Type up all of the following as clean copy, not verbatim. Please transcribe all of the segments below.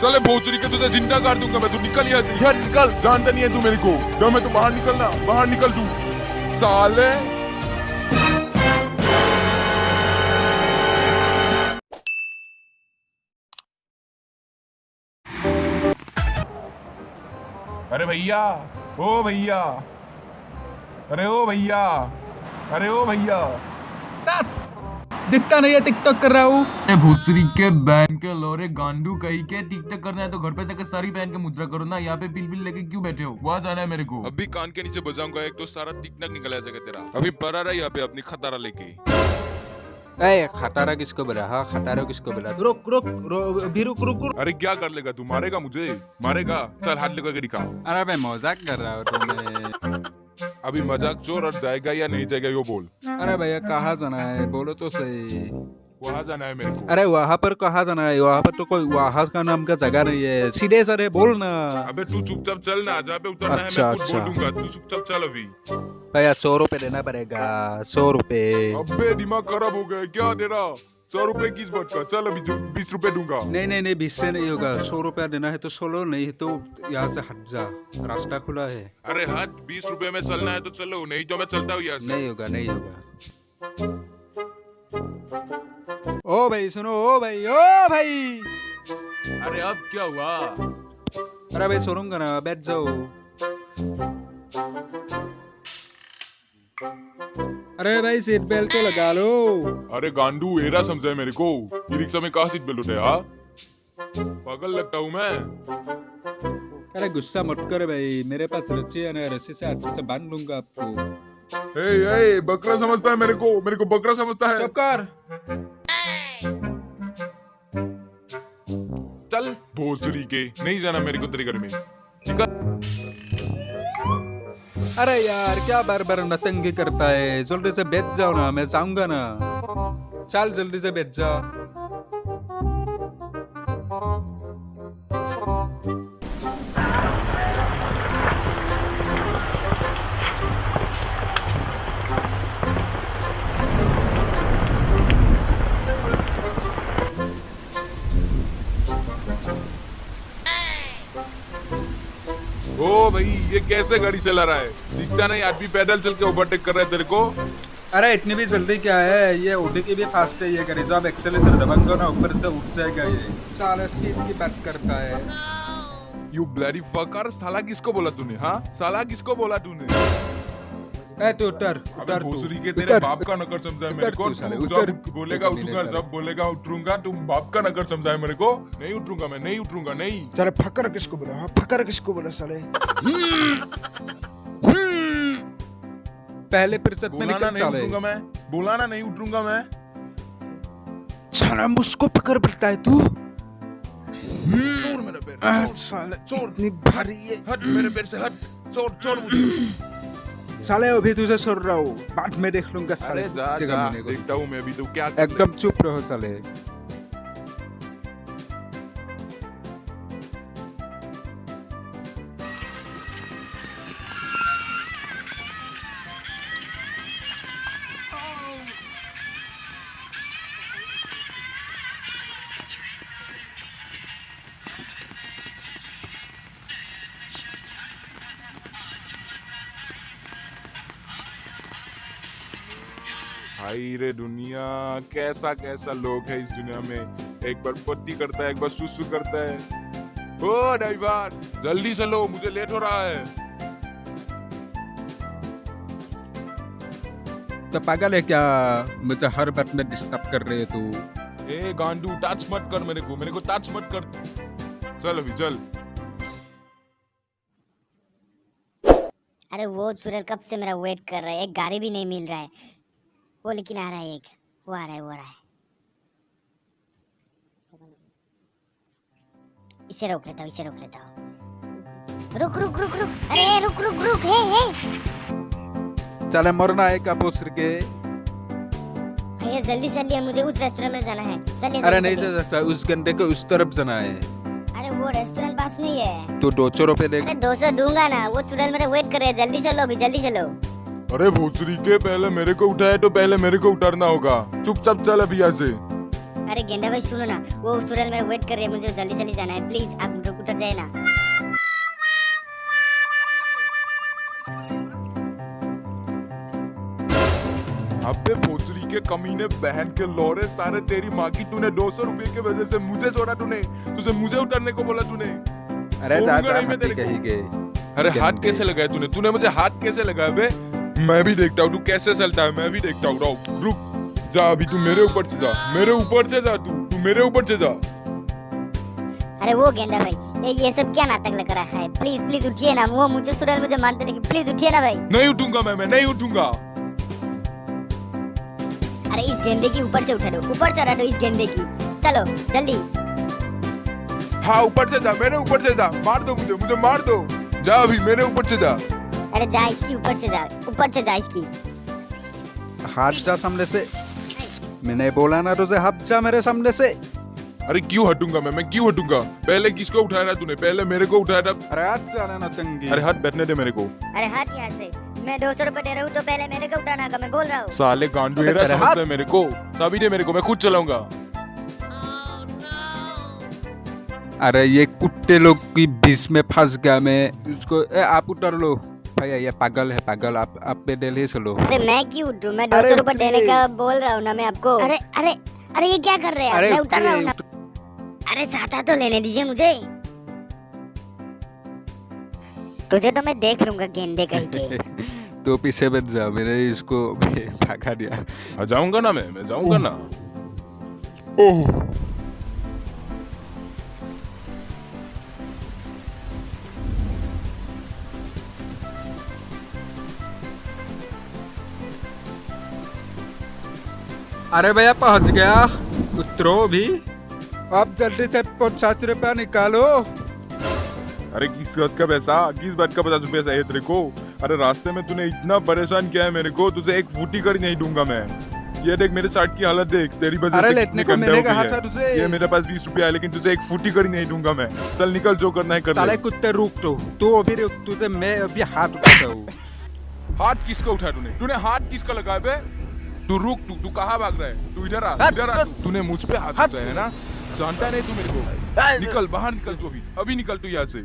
साले भोसड़ी के तुझे जिंदा कर दूंगा मैं, तू निकल यहाँ से, यार निकल, जानता नहीं है तू मेरे को, जब मैं तो बाहर निकलना, बाहर निकल तू साले। अरे भैया, ओ भैया, अरे ओ भैया, अरे ओ भैया, दिखता नहीं है, टिकटॉक कर रहा हूँ। भूसरी के बहन के लोरे गांडू कहीं के, टिकटॉक करना है तो घर पे जाकर सारी पहन के मुद्रा करो ना, यहाँ पे पिल लेके क्यों बैठे हो? वहाँ जाना है मेरे को। अभी कान के नीचे बजाऊंगा एक तो सारा टिकटॉक निकल जाएगा तेरा। अभी पड़ा रहा यहाँ पे अपनी खतारा लेके। ए, खटारा किसको बोला? हाँ, खटारा किसको बोला? रुक रुक अभी रुक। अरे क्या कर लेगा तू? मारेगा मुझे? मारेगा? चल हाथ लेकर दिखा। अरे मैं मजाक कर रहा हूँ तुम्हें। अभी मजाक चोर और जाएगा या नहीं जाएगा यो बोल। अरे भैया कहाँ जाना है बोलो तो सही। वहाँ जाना है मेरे को। अरे वहाँ पर कहाँ जाना है? वहाँ पर तो कोई वहाँ का नाम का जगह नहीं है, सीधे सर बोल ना। अबे तू चुपचाप चल ना, जहाँ पे उतरना अच्छा, है मैं खुद अच्छा। बोल दूंगा, तू चुपचाप चल अभी। भैया 100 रुपए देना पड़ेगा, 100 रुपए। अबे दिमाग खराब हो गया क्या तेरा? 100 रुपए किस बात का? चल अभी 20 रुपए दूंगा। नहीं 20 से नहीं होगा, 100 रुपया देना है तो 16, नहीं तो यहाँ से हट जा, रास्ता खुला है। अरे हाँ 20 रुपए में चलना है तो चलो, नहीं तो मैं चलता हूँ यहाँ से। नहीं होगा। ओ भाई सुनो, ओ भाई। अरे अब क्या हुआ? अरे भाई शोरूम का ना, बैठ जाओ। अरे भाई सीट बेल्ट तो लगा लो। अरे गांडू एरा समझा है मेरे को, ई रिक्शा में कहाँ सीट बेल्ट होता है? हाँ पागल लगता हूँ मैं? अरे गुस्सा मत कर भाई, मेरे पास रस्सी है ना, रस्सी से अच्छे से बांध लूंगा आपको। ए बकरा समझता है मेरे को बकरा समझता है। चुप कर। चल भोसड़ी के, नहीं जाना मेरे को तेरे घर में, ठीक है? अरे यार क्या बार नतंगी करता है, जल्दी से बैठ जाओ ना, मैं जाऊंगा ना। चल जल्दी से बैठ जा। ओ भाई ये कैसे गाड़ी चला रहा है? दिखता नहीं आदमी पैदल चल के ओवरटेक कर रहा है तेरे को। अरे इतनी भी जल्दी क्या है, ये ऑडी की भी फास्ट है, ये करें आप एक्सेलेटर दबाओगे ना ऊपर से उठ जाएगा ये। 40 स्पीड की बात करता है। यू ब्लडी फकर, साला किसको बोला तूने? हाँ साला किसको बोला तूने? ए तू उतर तू। भोसड़ी के तेरे बाप का नकर समझा है मेरे को। जब बोलेगा उठूंगा, जब बोलेगा उठूंगा, तुम बाप का नकर समझा है मेरे को। नहीं उठूंगा मैं, नहीं उठूंगा, नहीं। साले फकर किसको बोला? हाँ फकर किसको बोला साले? पहले फुर्सत में बोला ना निकल नहीं चले। उठूंगा मैं, बोला ना नहीं उठूंगा मैं। साला मुझको फकर बोलता है तू? छोड़ मेरा पैर, साले छोड़। इतनी भारी है। हट मेरे पैर से, हट, छोड़ मुझे। साले अभी तुझे सुन रहा हूँ, बाद में देख लूंगा साले। अरे जा देखता हूँ मैं अभी तो क्या कर ले। एकदम चुप रहो साले। हाय रे दुनिया, कैसा कैसा लोग है इस दुनिया में। एक बार पत्ती करता है, एक बार सुसु करता है। ओ ड्राइवर जल्दी चलो, मुझे लेट हो रहा है। तो पागल है क्या, मुझे हर बात में डिस्टर्ब कर रहे है तू? ए गांडू टच मत कर मेरे को टच मत कर। चल अभी चल। अरे वो चुड़ैल कब से मेरा वेट कर रहा है, एक गाड़ी भी नहीं मिल रहा है। वो लेकिन आ रहा है, एक वो आ रहा है। इसे रोक लेता हूँ। रुक। अरे रुक हे। चले मरना है क्या पोस्टर के? भैया जल्दी मुझे उस रेस्टोरेंट में जाना है। चलिए। अरे नहीं जा सकता, उस घंटे को उस तरफ जाना है। अरे वो रेस्टोरेंट पास में ही है। तो 200 रुपए दे। अरे 200 दूंगा ना, वो चुड़ैल मेरा वेट कर रहे हैं। जल्दी चलो। अरे भोसड़ी के, पहले मेरे को उठाए तो पहले मेरे को उतारना होगा। चुपचाप चल अभी यहाँ से। अरे गेंदा भाई सुनो ना, वो सुरेल मेरा वेट कर रही है, मुझे जल्दी जल्दी जाना है, प्लीज आप उतर जाए ना। अबे भोसड़ी के कमीने बहन के लौरे सारे, तेरी माँ की तूने 200 रुपए के वजह से मुझे छोड़ा, तूने तुझे मुझे उतरने को बोला तूने। अरे जा छोड़ूंगा जा नहीं मैं हत्ती तेरे को। कहीं के। अरे हाथ गंदे। कैसे लगाया तूने मुझे हाथ कैसे लगाया बे? मैं भी देखता हूँ तू कैसे चलता है, मैं भी देखता हूँ। रुक जा, अभी तू मेरे ऊपर से जा, मेरे ऊपर से जा, तू मेरे ऊपर से जा। अरे वो गेंदा भाई, ये सब क्या नाटक लग रहा है? प्लीज प्लीज उठिए ना, वो मुझे सुरेल मुझे मारते, लेकिन प्लीज उठिए ना भाई। नहीं उठूंगा मैं नहीं उठूंगा। अरे इस गेंदे की ऊपर से उठा दो, ऊपर चढ़ा दो इस गेंदे की, चलो जल्दी। हाँ ऊपर से जा, मेरे ऊपर से जा, मार दो मुझे मार दो। जा अभी मेरे ऊपर से जा। अरे जा इसकी ऊपर से जा, ऊपर से जा इसकी। हाथ जा सामने से, मैंने बोला ना तुझे हाथ जा मेरे सामने से। अरे क्यों हटूंगा मैं क्यों हटूंगा? पहले किसको उठाया था तूने? पहले मेरे को उठाया था। अरे हाथ जा ना तंगी। अरे हाथ बैठने दे मेरे को। अरे हाथ यहाँ से, मैं 200 रुपए दे रहा हूँ तो पहले मेरे को उठाना का, मैं बोल रहा हूँ। साले गांडू अबे एरा तेरे समझता हाथ- है मेरे को। सभी दे मेरे को, मैं खुद चलाऊंगा। अरे ये कुत्ते लोग की बीच में फंस गया मैं, उसको आप उतर लो भैया, ये पागल है पागल। आप पे दिल्ली से लो। अरे मैं क्यों उठूं? मैं अरे 200 रुपए देने उठिए। का बोल रहा हूँ ना मैं आपको। अरे अरे अरे ये क्या कर रहे हैं? मैं उतर रहा हूँ ना। अरे चाहता तो लेने दीजिए मुझे। तुझे तो मैं देख लूंगा गेंदे कहीं के। तो पीछे बच जा, मैंने इसको भगा दिया। जाऊंगा ना मैं जाऊंगा ना। अरे भैया पहुंच गया, उतरो भी। आप जल्दी से 50 रुपया निकालो। अरे किस बात का पैसा? किस बात का 50 रुपया चाहिए तेरे को? अरे रास्ते में तूने इतना परेशान किया है मेरे को, तुझे एक फूटी कर नहीं दूंगा मैं। ये देख मेरे शर्ट की हालत देख, तेरी वजह अरे से लेटने कितनी को गंदा मैंने हो गई कहा है। था तुझे। ये मेरे पास 20 रुपया है, लेकिन तुझे एक फूटी कर नहीं दूंगा मैं। चल निकल, जो करना है कर साले ले। कुत्ते रुक तो अभी रुक, तुझे मैं अभी हाथ उठाता हूँ। हाथ किसका उठाया तूने हाथ किसका लगाया बे? तू रुक, तू कहाँ भाग रहा है? तू इधर आ तू। तूने मुझ पे हाथ उठाया है ना? जानता नहीं तू मेरे को। निकल बाहर, निकल तू अभी निकल तू यहाँ से।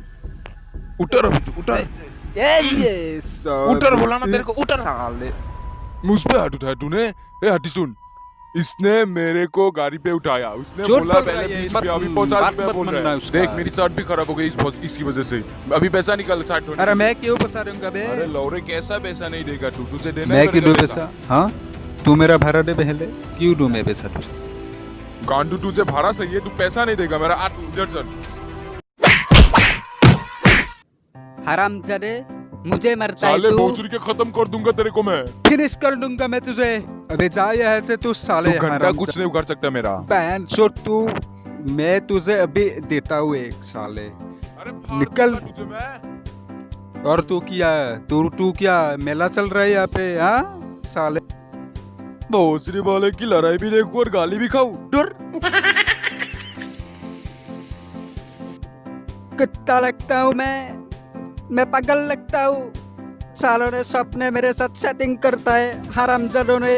उतर अभी तू, उतर। उतर बोला ना तेरे को, उतर। साले मुझ पे हाथ उठाया तूने? ए हटी सुन, इसने मेरे को गाड़ी पे उठाया, उसने झूठ बोला बोल रहा पहले है ये, 20 मत- रुपया, अभी 50 बात रुपया मत बोल रहा मानना है। उसका। देख मेरी शर्ट भी खराब हो गई इसकी वजह से। अभी पैसा निकाल शर्ट धोने अरे के लिए। मैं क्यों फंसा दूंगा बे? अरे लौरे कैसा पैसा नहीं देगा तू? तुझे देना मैं है क्यों मेरे दूं को पैसा? हाँ तू मेरा भाड़ा दे पहले, क्यों दूं मैं पैसा तुझे? गांडू तुझे भाड़ा सही है, तू पैसा नहीं देगा मेरा। आ तू इधर चल। हरामजादे, मुझे मरता है साले तू। भोसड़ी के खत्म कर दूंगा तेरे को मैं। फिनिश कर दूंगा मैं तुझे। अबे जा यहाँ से तू साले। तू घंटा हरामजादे। कुछ नहीं उखाड़ सकता मेरा। बहन चोद तू, मैं तुझे अभी देता हूँ एक साले। अरे फाड़ निकल। दूंगा तुझे मैं। और तू क्या मेला चल रहा है यहाँ पे? हाँ साले भोसड़ी वाले की लड़ाई भी देखूं और गाली भी खाऊं। डर। कुत्ता लगता हूँ मैं पागल लगता हूँ। सालों ने सपने मेरे साथ सेटिंग करता है, हरामजादों ने।